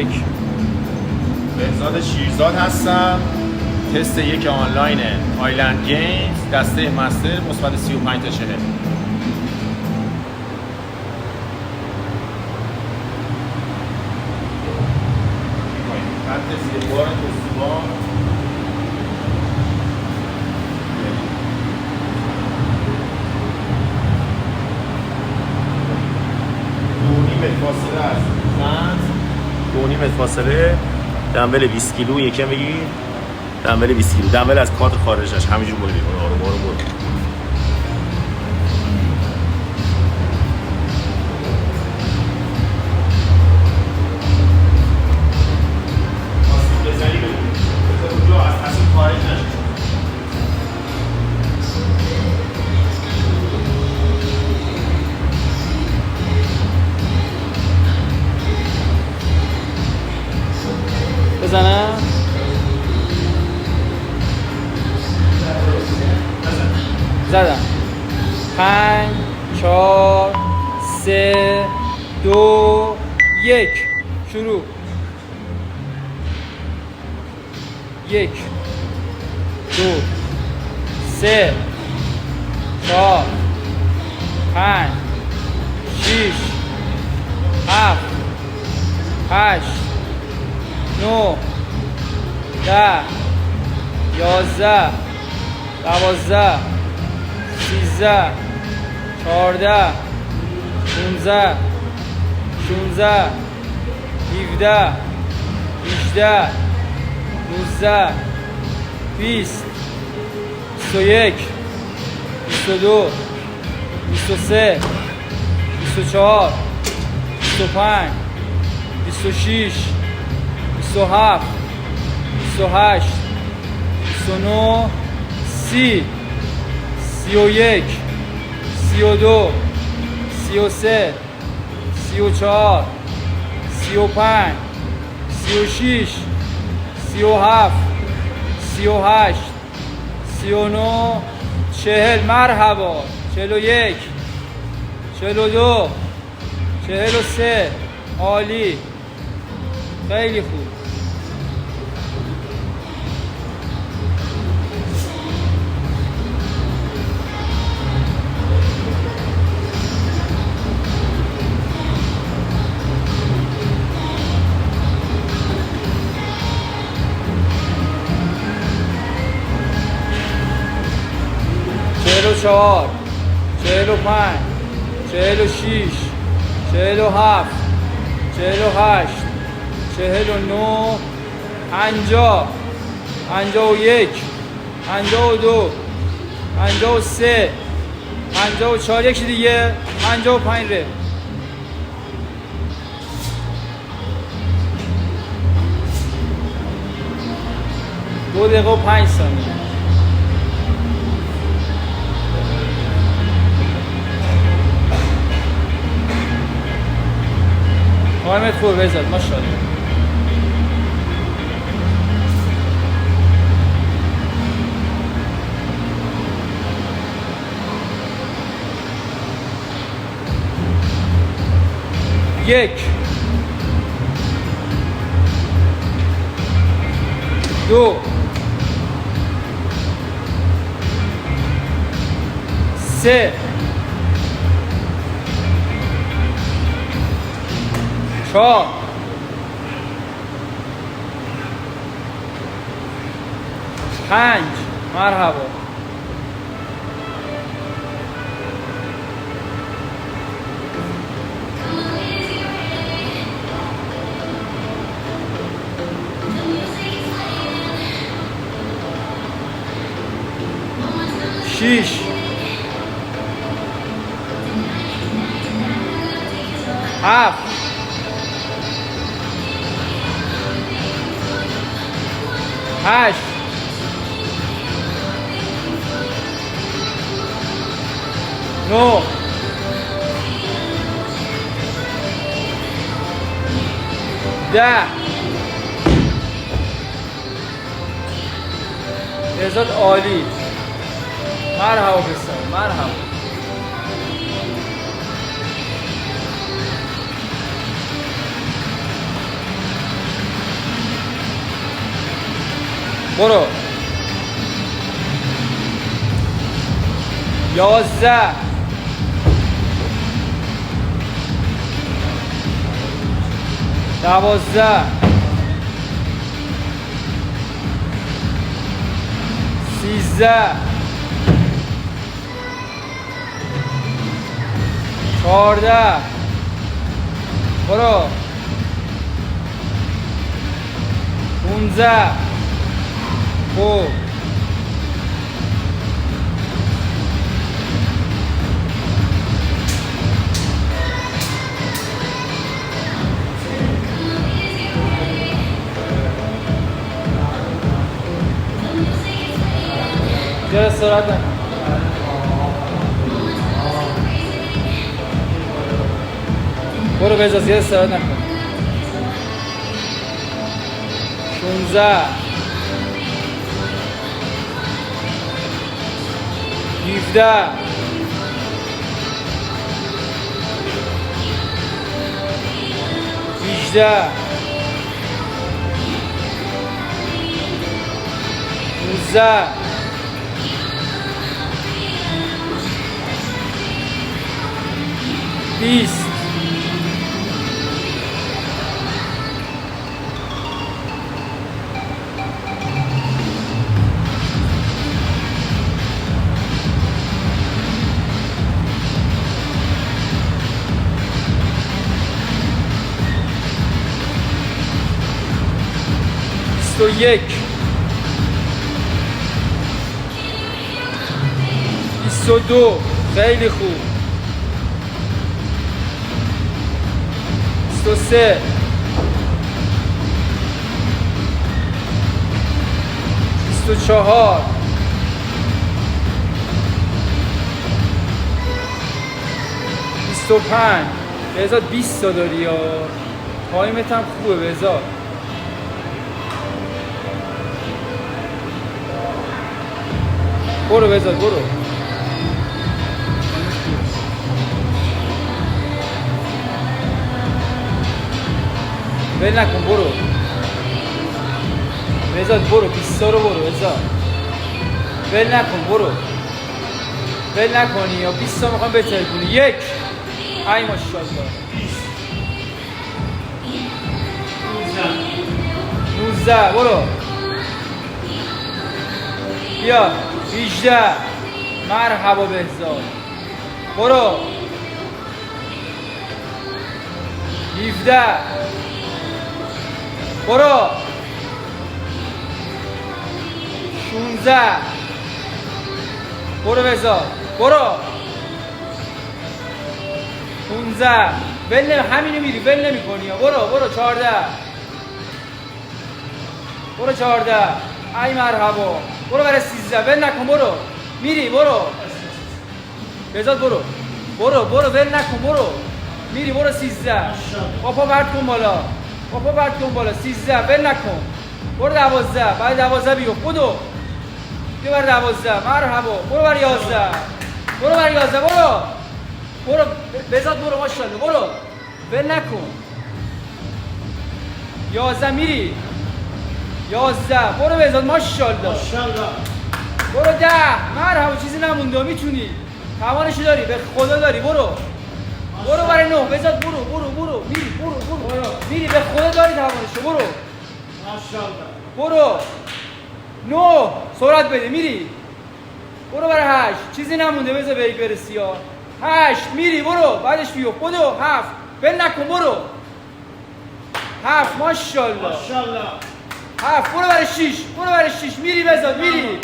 31. بهزاد شیرزاد هستم. تست 1 آنلاین آیلند گیمز دسته مستر مثبت 35 تا 40. خط زیر بار توسوبان فاصله از خط 2.5 متر فاصله. دنبل 20 کیلو یکم بگیر. دنبل 20 کیلو. دنبل از کات خارجش همینجور برو بیرون. آروم برو. آسیب بزنی بگیر. اونجا از تصمیم خارج نشه. بزنم. زدم. 5 4 3 2 1 شروع. 1 2 3 4 5 6 7 8 9 10 11 12 13 14 15 16 17 18 19 20 21 22 23 24 25 26 27 28 29 30 31 32 33 34 35 36 37 38 39 40 مرحبا 41 42 43 عالی خیلی خوب. چهل و 4 45 46 47 48 49 50 51 52 53 54 یکی دیگه 55 ره. دو دقیقه و 5 ثانیه. قایمت خوب بزد ماشاءالله. یک دو سه چهار پنج مرحبا شیش هفت هشت نو ده بهزاد عالی مرحبا بسر مرحبا برو 11 12 13 14 برو 15 خوب زیاد استراحت نکن برو بزا زیاد استراحت نکن 16 17 18 19 20 21 22 خیلی خوب 23 24 25 بهزاد 20 تا داری یا تایمت هم خوبه بهزاد برو بهزاد برو ول نکن برو بهزاد برو 20 تا رو برو بهزاد ول نکن برو ول نکنی یا 20 تا میخوام بهتر کنی 1 ای ماشاءالله 19 برو بیا 18 مرحبا بهزاد برو 17 برو 16 برو بهزاد برو 15 ول همینو میری ول نمی کنی برو 14 برو 14 ای مرحبا برو برای 13 ول نکن برو میری برو بهزاد برو ول نکن برو میری برو 13 با پا برد کن بالا 13 ول نکن برو 12 بعد 12 بیا بودو بیا برای 12 مرحبا برو برای 11 برو بهزاد برو ماشاءالله برو ول نکن 11 میری 11 برو بهزاد ماشاءالله برو 10 مرحبا چیزی نمونده میتونی توانشو داری به خدا داری برو برای 9 بهزاد برو میری به خدا داری توانشو برو ماشاءالله برو 9 سرعت بده میری برو برای 8 چیزی نمونده بذار به برسی ها 8 میری برو بعدش بیو بدو 7 ول نکن برو 7 ماشاءالله 7 برو برای 6 میری بزاد میری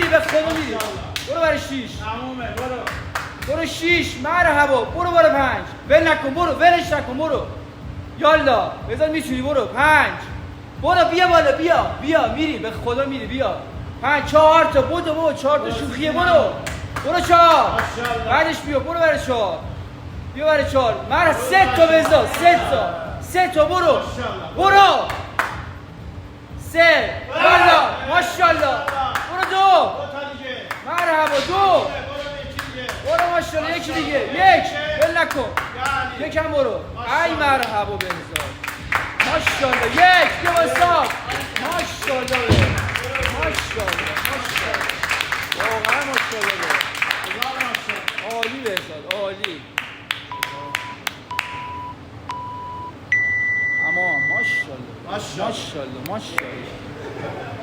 به خدا میری برو برای 6 تمومه برو 6 مرحبا برو 5 ول نکن برو ولش نکن برو یالا بزاد میتونی برو 5 برو بیا بالا بیا میری به خدا میری بیا 5 4 تا بدو بابا 4 تا شوخیه برو 4 بعدش بیا برو برای 4 بیا برای 4 مرحبا 3 تا بزاد 3 تا برو 3 بالا ماشاءالله برو 2 مرحبا 2 برو ماشاءالله یکی دیگه 1 ول نکن یکم برو ای مرحبا بزاد ماشاءالله 1 بیا وسط ماشاءالله عالی بهزاد عالی. اما ماشاءالله ماشاءالله ماشاءالله